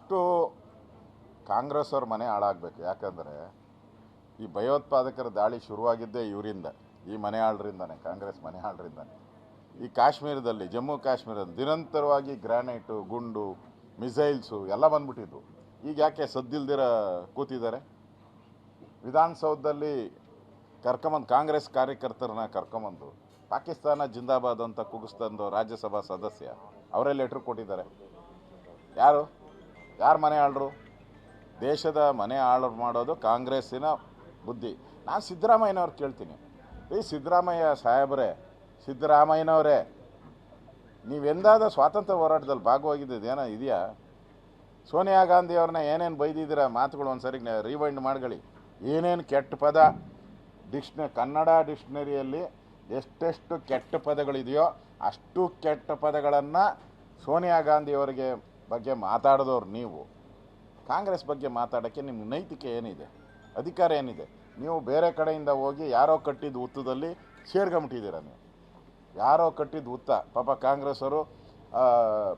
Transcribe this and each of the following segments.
First Congress ಅವ್ರ ಮನೆ ಹಾಳಾಗಬೇಕು. ಯಾಕಂದರೆ ಈ ಭಯೋತ್ಪಾದಕರ ದಾಳಿ ಶುರುವಾಗಿದ್ದೇ ಇವರಿಂದ, ಈ ಮನೆ ಆಳ್ರಿಂದಾನೆ, ಕಾಂಗ್ರೆಸ್ ಮನೆ ಆಳ್ರಿಂದಾನೆ. ಈ ಕಾಶ್ಮೀರದಲ್ಲಿ, ಜಮ್ಮು ಕಾಶ್ಮೀರದಲ್ಲಿ ನಿರಂತರವಾಗಿ ಗ್ರಾನೈಟು, ಗುಂಡು, ಮಿಸೈಲ್ಸು ಎಲ್ಲ ಬಂದ್ಬಿಟ್ಟಿದ್ವು. ಈಗ ಯಾಕೆ ಸದ್ದಿಲ್ದಿರ ಕೂತಿದ್ದಾರೆ? ವಿಧಾನಸೌಧದಲ್ಲಿ ಕರ್ಕೊಂಬಂದು ಕಾಂಗ್ರೆಸ್ ಕಾರ್ಯಕರ್ತರನ್ನ ಕರ್ಕೊಂಬಂದು ಪಾಕಿಸ್ತಾನ ಜಿಂದಾಬಾದ್ ಅಂತ ಕೂಗಿಸ್ತಂದು ರಾಜ್ಯಸಭಾ ಸದಸ್ಯ ಅವರೇ ಲೆಟ್ರ್ ಕೊಟ್ಟಿದ್ದಾರೆ. ಯಾರು ಮನೆ ಆಳ್ರು? ದೇಶದ ಮನೆ ಹಾಳು ಮಾಡೋದು ಕಾಂಗ್ರೆಸ್ಸಿನ ಬುದ್ಧಿ. ನಾನು ಸಿದ್ದರಾಮಯ್ಯನವ್ರು ಕೇಳ್ತೀನಿ, ಸಿದ್ದರಾಮಯ್ಯ ಸಾಹೇಬ್ರೆ, ಸಿದ್ದರಾಮಯ್ಯನವರೇ, ನೀವೆಂದಾದ ಸ್ವಾತಂತ್ರ್ಯ ಹೋರಾಟದಲ್ಲಿ ಭಾಗವಾಗಿದ್ದೇನೋ ಇದೆಯಾ? ಸೋನಿಯಾ ಗಾಂಧಿ ಅವ್ರನ್ನ ಏನೇನು ಬೈದಿದ್ದೀರ ಮಾತುಗಳು ಒಂದ್ಸರಿ ರಿವೈಂಡ್ ಮಾಡ್ಕೊಳ್ಳಿ. ಏನೇನು ಕೆಟ್ಟ ಪದ ಕನ್ನಡ ಡಿಕ್ಷನರಿಯಲ್ಲಿ ಎಷ್ಟೆಷ್ಟು ಕೆಟ್ಟ ಪದಗಳಿದೆಯೋ ಅಷ್ಟು ಕೆಟ್ಟ ಪದಗಳನ್ನು ಸೋನಿಯಾ ಗಾಂಧಿಯವರಿಗೆ ಬಗ್ಗೆ ಮಾತಾಡಿದವ್ರು ನೀವು. ಕಾಂಗ್ರೆಸ್ ಬಗ್ಗೆ ಮಾತಾಡೋಕ್ಕೆ ನಿಮ್ಗೆ ನೈತಿಕೆ ಏನಿದೆ? ಅಧಿಕಾರ ಏನಿದೆ? ನೀವು ಬೇರೆ ಕಡೆಯಿಂದ ಹೋಗಿ ಯಾರೋ ಕಟ್ಟಿದ ಹುತ್ತದಲ್ಲಿ ಸೇರ್ಕೊಂಬಿಟ್ಟಿದ್ದೀರ. ನೀವು ಯಾರೋ ಕಟ್ಟಿದ ಹುತ್ತ. ಪಾಪ ಕಾಂಗ್ರೆಸ್ ಅವರು,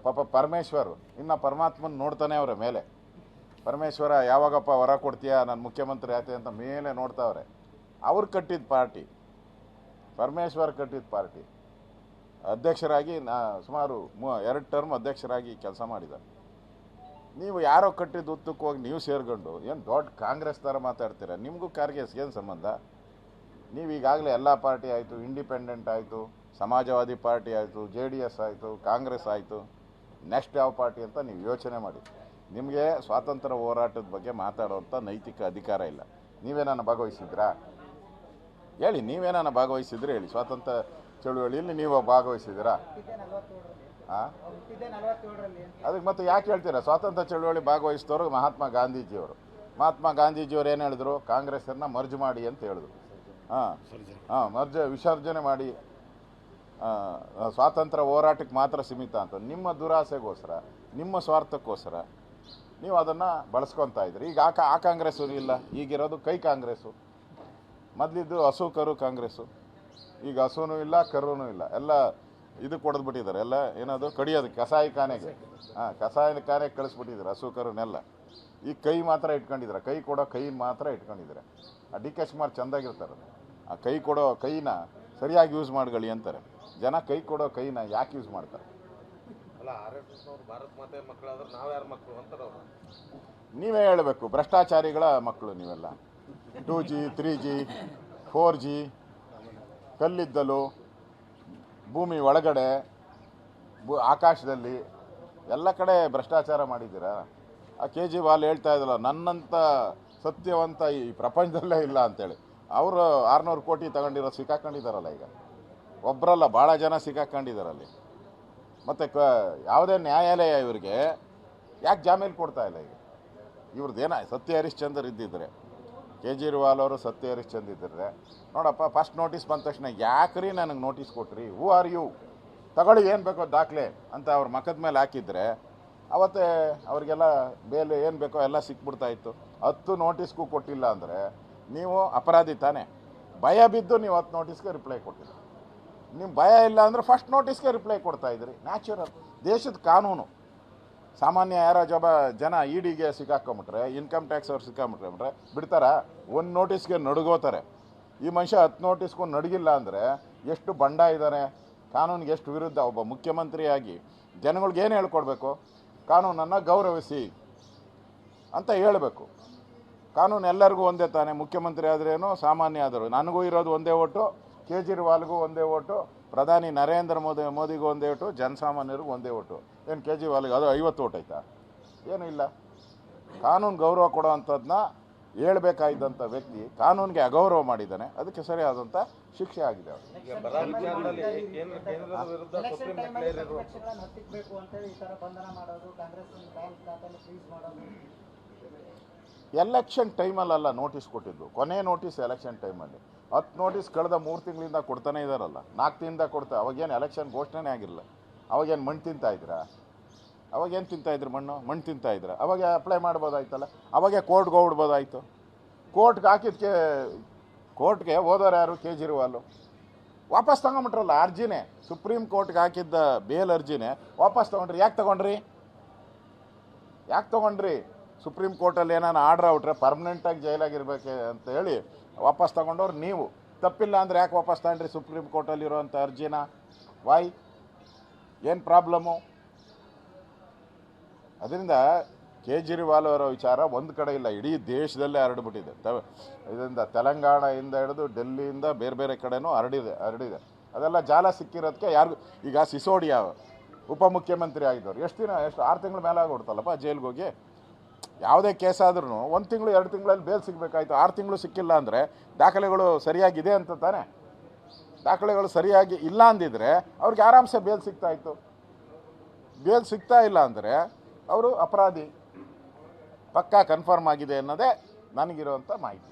ಪಾಪ ಪರಮೇಶ್ವರ್ ಇನ್ನು ಪರಮಾತ್ಮನ ನೋಡ್ತಾನೆ ಅವರ ಮೇಲೆ. ಪರಮೇಶ್ವರ ಯಾವಾಗಪ್ಪ ವರ ಕೊಡ್ತೀಯಾ ನಾನು ಮುಖ್ಯಮಂತ್ರಿ ಆಯ್ತೆ ಅಂತ ಮೇಲೆ ನೋಡ್ತಾವ್ರೆ. ಅವ್ರು ಕಟ್ಟಿದ ಪಾರ್ಟಿ, ಪರಮೇಶ್ವರ್ ಕಟ್ಟಿದ ಪಾರ್ಟಿ. ಅಧ್ಯಕ್ಷರಾಗಿ ಸುಮಾರು 2 ಟರ್ಮ್ ಅಧ್ಯಕ್ಷರಾಗಿ ಕೆಲಸ ಮಾಡಿದ್ದಾರೆ. ನೀವು ಯಾರೋ ಕಟ್ಟಿದ ಹುತ್ತಕ್ಕೆ ಹೋಗಿ ನೀವು ಸೇರ್ಕೊಂಡು ಏನು ದೊಡ್ಡ ಕಾಂಗ್ರೆಸ್ ಥರ ಮಾತಾಡ್ತೀರ? ನಿಮಗೂ ಖರ್ಗೆಸ್ಗೆ ಏನು ಸಂಬಂಧ? ನೀವು ಈಗಾಗಲೇ ಎಲ್ಲ ಪಾರ್ಟಿ ಆಯಿತು, ಇಂಡಿಪೆಂಡೆಂಟ್ ಆಯಿತು, ಸಮಾಜವಾದಿ ಪಾರ್ಟಿ ಆಯಿತು, JDS ಆಯಿತು, ಕಾಂಗ್ರೆಸ್ ಆಯಿತು, ನೆಕ್ಸ್ಟ್ ಯಾವ ಪಾರ್ಟಿ ಅಂತ ನೀವು ಯೋಚನೆ ಮಾಡಿ. ನಿಮಗೆ ಸ್ವಾತಂತ್ರ್ಯ ಹೋರಾಟದ ಬಗ್ಗೆ ಮಾತಾಡೋವಂಥ ನೈತಿಕ ಅಧಿಕಾರ ಇಲ್ಲ. ನೀವೇನಾನ ಭಾಗವಹಿಸಿದ್ರಾ ಹೇಳಿ? ನೀವೇನಾನ ಭಾಗವಹಿಸಿದ್ರೆ ಹೇಳಿ. ಸ್ವಾತಂತ್ರ್ಯ ಚಳುವಳಿಯಲ್ಲಿ ನೀವು ಭಾಗವಹಿಸಿದ್ದೀರಾ? ಹಾಂ, ಅದಕ್ಕೆ ಮತ್ತೆ ಯಾಕೆ ಹೇಳ್ತೀರಾ? ಸ್ವಾತಂತ್ರ್ಯ ಚಳುವಳಿ ಭಾಗವಹಿಸಿದವರು ಮಹಾತ್ಮ ಗಾಂಧೀಜಿಯವರು. ಮಹಾತ್ಮ ಗಾಂಧೀಜಿಯವರು ಏನು ಹೇಳಿದ್ರು? ಕಾಂಗ್ರೆಸ್ಸನ್ನು ಮರ್ಜ್ ಮಾಡಿ ಅಂತ ಹೇಳಿದ್ರು. ವಿಸರ್ಜನೆ ಮಾಡಿ, ಸ್ವಾತಂತ್ರ್ಯ ಹೋರಾಟಕ್ಕೆ ಮಾತ್ರ ಸೀಮಿತ ಅಂತ. ನಿಮ್ಮ ದುರಾಸೆಗೋಸ್ಕರ, ನಿಮ್ಮ ಸ್ವಾರ್ಥಕ್ಕೋಸ್ಕರ ನೀವು ಅದನ್ನು ಬಳಸ್ಕೊತಾ ಇದ್ರಿ. ಈಗ ಆ ಕಾಂಗ್ರೆಸ್ಸು ಇಲ್ಲ, ಈಗಿರೋದು ಕೈ ಕಾಂಗ್ರೆಸ್ಸು. ಮೊದಲಿದ್ದು ಹಸು ಕರು ಕಾಂಗ್ರೆಸ್ಸು, ಈಗ ಹಸುನೂ ಇಲ್ಲ, ಕರುನೂ ಇಲ್ಲ, ಎಲ್ಲ ಇದು ಕೊಡದ್ಬಿಟ್ಟಿದ್ದಾರೆ. ಎಲ್ಲ ಏನದು ಕಡಿಯೋದು, ಕಸಾಯಿ ಖಾನೆಗೆ. ಕಸಾಯಿ ಖಾನೆಗೆ ಕಳಿಸ್ಬಿಟ್ಟಿದ್ದಾರೆ ಹಸು ಕರುನೆಲ್ಲ. ಈ ಕೈ ಮಾತ್ರ ಇಟ್ಕೊಂಡಿದ್ದಾರೆ, ಕೈ ಕೊಡೋ ಕೈನ ಮಾತ್ರ ಇಟ್ಕೊಂಡಿದ್ದಾರೆ. ಆ DK ಶಿವಕುಮಾರ್ ಚೆಂದಾಗಿರ್ತಾರೆ, ಆ ಕೈ ಕೊಡೋ ಕೈನ ಸರಿಯಾಗಿ ಯೂಸ್ ಮಾಡ್ಕೊಳ್ಳಿ ಅಂತಾರೆ. ಜನ ಕೈ ಕೊಡೋ ಕೈನ ಯಾಕೆ ಯೂಸ್ ಮಾಡ್ತಾರೆ? ನೀವೇ ಹೇಳಬೇಕು. ಭ್ರಷ್ಟಾಚಾರಿಗಳ ಮಕ್ಕಳು ನೀವೆಲ್ಲ. 2G 3G 4G, ಕಲ್ಲಿದ್ದಲು, ಭೂಮಿ ಒಳಗಡೆ, ಆಕಾಶದಲ್ಲಿ ಎಲ್ಲ ಕಡೆ ಭ್ರಷ್ಟಾಚಾರ ಮಾಡಿದ್ದೀರಾ. ಆ ಕೇಜ್ರಿವಾಲ್ ಹೇಳ್ತಾ ಇದ್ದಲ್ಲ, ನನ್ನಂಥ ಸತ್ಯವಂತ ಈ ಪ್ರಪಂಚದಲ್ಲೇ ಇಲ್ಲ ಅಂತೇಳಿ. ಅವರು 600 ಕೋಟಿ ತಗೊಂಡಿರೋ ಸಿಕ್ಕಾಕೊಂಡಿದ್ದಾರಲ್ಲ. ಈಗ ಒಬ್ಬರಲ್ಲ, ಭಾಳ ಜನ ಸಿಕ್ಕಾಕೊಂಡಿದ್ದಾರಲ್ಲಿ. ಮತ್ತು ಯಾವುದೇ ನ್ಯಾಯಾಲಯ ಇವರಿಗೆ ಯಾಕೆ ಜಾಮೀನು ಕೊಡ್ತಾ ಇಲ್ಲ? ಈಗ ಇವ್ರದ್ದೇನ ಸತ್ಯ ಹರಿಶ್ಚಂದ್ರ ಇದ್ದಿದ್ರೆ, ಕೇಜ್ರಿವಾಲ್ ಅವರು ಸತ್ಯ ಹರಿಶ್ಚಂದ್ರ ಇದ್ದಿದ್ರೆ, ನೋಡಪ್ಪ ಫಸ್ಟ್ ನೋಟಿಸ್ ಬಂದ ತಕ್ಷಣ ಯಾಕ್ರಿ ನನಗೆ ನೋಟಿಸ್ ಕೊಟ್ರಿ, ಹೂ ಆರ್ ಯು, ತಗೊಳ್ಳಿ ಏನು ಬೇಕೋ ದಾಖಲೆ ಅಂತ ಅವ್ರ ಮಖದ ಮೇಲೆ ಹಾಕಿದ್ರೆ ಅವತ್ತೇ ಅವರಿಗೆಲ್ಲ ಬೇಲೆ ಏನು ಬೇಕೋ ಎಲ್ಲ ಸಿಕ್ಬಿಡ್ತಾ ಇತ್ತು. 10 ನೋಟಿಸ್ಗೂ ಕೊಟ್ಟಿಲ್ಲ ಅಂದರೆ ನೀವು ಅಪರಾಧಿ ತಾನೇ. ಭಯ ಬಿದ್ದು ನೀವು 10 ನೋಟಿಸ್ಗೆ ರಿಪ್ಲೈ ಕೊಟ್ಟಿಲ್ಲ. ನಿಮ್ಮ ಭಯ ಇಲ್ಲ ಅಂದರೆ ಫಸ್ಟ್ ನೋಟಿಸ್ಗೆ ರಿಪ್ಲೈ ಕೊಡ್ತಾ ಇದ್ರಿ. ನ್ಯಾಚುರಲ್, ದೇಶದ ಕಾನೂನು. ಸಾಮಾನ್ಯ ಯಾರೋ ಜನ EDಗೆ ಸಿಕ್ಕಾಕೊಂಬಿಟ್ರೆ, ಇನ್ಕಮ್ ಟ್ಯಾಕ್ಸ್ ಅವ್ರು ಸಿಕ್ಕಾಕೊಂಬಿಟ್ರೆ ಬಿಡ್ತಾರಾ? 1 ನೋಟಿಸ್ಗೆ ನಡುಗೋತಾರೆ. ಈ ಮನುಷ್ಯ 10 ನೋಟಿಸ್ಗೂ ನಡಗಿಲ್ಲ ಅಂದರೆ ಎಷ್ಟು ಬಂಡ ಇದ್ದಾನೆ, ಕಾನೂನಿಗೆ ಎಷ್ಟು ವಿರುದ್ಧ. ಒಬ್ಬ ಮುಖ್ಯಮಂತ್ರಿಯಾಗಿ ಜನಗಳಿಗೆ ಏನು ಹೇಳ್ಕೊಡ್ಬೇಕು? ಕಾನೂನನ್ನು ಗೌರವಿಸಿ ಅಂತ ಹೇಳಬೇಕು. ಕಾನೂನು ಎಲ್ಲರಿಗೂ ಒಂದೇ ತಾನೆ. ಮುಖ್ಯಮಂತ್ರಿ ಆದ್ರೇನು, ಸಾಮಾನ್ಯ ಆದರೂ. ನನಗೂ ಇರೋದು ಒಂದೇ ಓಟು, ಕೇಜ್ರಿವಾಲ್ಗೂ ಒಂದೇ ಓಟು, ಪ್ರಧಾನಿ ನರೇಂದ್ರ ಮೋದಿಗೂ ಒಂದೇ ಓಟು, ಜನಸಾಮಾನ್ಯರಿಗೂ ಒಂದೇ ಓಟು. ಏನು ಕೇಜ್ರಿವಾಲ್ಗೆ ಅದು 50 ಓಟ್ ಆಯ್ತಾ? ಏನೂ ಇಲ್ಲ. ಕಾನೂನು ಗೌರವ ಕೊಡೋ ಅಂಥದ್ದನ್ನ ಹೇಳ್ಬೇಕಾಗಿದ್ದಂಥ ವ್ಯಕ್ತಿ ಕಾನೂನಿಗೆ ಅಗೌರವ ಮಾಡಿದ್ದಾನೆ. ಅದಕ್ಕೆ ಸರಿಯಾದಂಥ ಶಿಕ್ಷೆ ಆಗಿದೆ. ಎಲೆಕ್ಷನ್ ಟೈಮಲ್ಲ ನೋಟಿಸ್ ಕೊಟ್ಟಿದ್ದು, ಕೊನೆ ನೋಟಿಸ್ ಎಲೆಕ್ಷನ್ ಟೈಮಲ್ಲಿ. 10 ನೋಟಿಸ್ ಕಳೆದ 3 ತಿಂಗಳಿಂದ ಕೊಡ್ತಾನೆ ಇದ್ದಾರಲ್ಲ, 4 ತಿಂಗಳಿಂದ ಕೊಡ್ತಾ. ಅವಾಗೇನು ಎಲೆಕ್ಷನ್ ಘೋಷಣೆ ಆಗಿರಲಿಲ್ಲ. ಅವಾಗೇನು ಮಣ್ಣು ತಿಂತಾಯಿದ್ರಾ? ಅವಾಗೇನು ತಿಂತಾಯಿದ್ರು? ಮಣ್ಣು ತಿಂತಾಯಿದ್ರ? ಅವಾಗ ಅಪ್ಲೈ ಮಾಡ್ಬೋದಾಯ್ತಲ್ಲ, ಅವಾಗೇ ಕೋರ್ಟ್ಗೆ ಹೋಗ್ಬಿಡ್ಬೋದಾಯಿತು. ಕೋರ್ಟ್ಗೆ ಹಾಕಿದ್ದಕ್ಕೆ, ಕೋರ್ಟ್ಗೆ ಹೋದವ್ರು ಯಾರು? ಕೇಜ್ರಿವಾಲು. ವಾಪಸ್ ತಗೊಂಬಿಟ್ರಲ್ಲ ಅರ್ಜಿನೇ. ಸುಪ್ರೀಂ ಕೋರ್ಟ್ಗೆ ಹಾಕಿದ್ದ ಬೇಲ್ ಅರ್ಜಿನೇ ವಾಪಸ್ ತೊಗೊಂಡ್ರಿ. ಯಾಕೆ ತೊಗೊಂಡ್ರಿ? ಯಾಕೆ ತೊಗೊಂಡ್ರಿ? ಸುಪ್ರೀಂ ಕೋರ್ಟಲ್ಲಿ ಏನಾನ ಆರ್ಡ್ರ್ ಔಟ್ರೆ ಪರ್ಮನೆಂಟಾಗಿ ಜೈಲಾಗಿರ್ಬೇಕು ಅಂತ ಹೇಳಿ ವಾಪಸ್ ತೊಗೊಂಡವ್ರು ನೀವು. ತಪ್ಪಿಲ್ಲ ಅಂದರೆ ಯಾಕೆ ವಾಪಸ್ ತಗೊಂಡ್ರಿ ಸುಪ್ರೀಂ ಕೋರ್ಟಲ್ಲಿರುವಂಥ ಅರ್ಜಿನ? ವಾಯ್? ಏನು ಪ್ರಾಬ್ಲಮ್ಮು? ಅದರಿಂದ ಕೇಜ್ರಿವಾಲ್ ಅವರ ವಿಚಾರ ಒಂದು ಕಡೆ ಇಲ್ಲ, ಇಡೀ ದೇಶದಲ್ಲೇ ಹರಡಿಬಿಟ್ಟಿದೆ. ಇದರಿಂದ ತೆಲಂಗಾಣದಿಂದ ಹಿಡಿದು ಡೆಲ್ಲಿಯಿಂದ ಬೇರೆ ಬೇರೆ ಕಡೆನೂ ಹರಡಿದೆ. ಅದೆಲ್ಲ ಜಾಲ ಸಿಕ್ಕಿರೋದಕ್ಕೆ ಯಾರಿಗೂ. ಈಗ ಸಿಸೋಡಿಯಾ ಉಪಮುಖ್ಯಮಂತ್ರಿ ಆಗಿದ್ದವ್ರು ಎಷ್ಟು 6 ತಿಂಗಳ ಮೇಲೆ ಆಗಿಬಿಡ್ತಲ್ಲಪ್ಪ ಜೈಲಿಗೆ ಹೋಗಿ. ಯಾವುದೇ ಕೇಸ್ ಆದ್ರೂ 1 ತಿಂಗಳು 2 ತಿಂಗಳಲ್ಲಿ ಬೇಲ್ ಸಿಗಬೇಕಾಯ್ತು. 6 ತಿಂಗಳು ಸಿಕ್ಕಿಲ್ಲ ಅಂದರೆ ದಾಖಲೆಗಳು ಸರಿಯಾಗಿದೆ ಅಂತ ತಾನೆ. ದಾಖಲೆಗಳು ಸರಿಯಾಗಿ ಇಲ್ಲ ಅಂದಿದ್ರೆ ಅವ್ರಿಗೆ ಆರಾಮ್ಸೆ ಬೇಲ್ ಸಿಗ್ತಾ ಇತ್ತು. ಬೇಲ್ ಸಿಗ್ತಾ ಇಲ್ಲ ಅಂದರೆ ಅವರು ಅಪರಾಧಿ ಪಕ್ಕಾ ಕನ್ಫರ್ಮ್ ಆಗಿದೆ ಅನ್ನೋದೇ ನನಗಿರುವಂಥ ಮಾಹಿತಿ.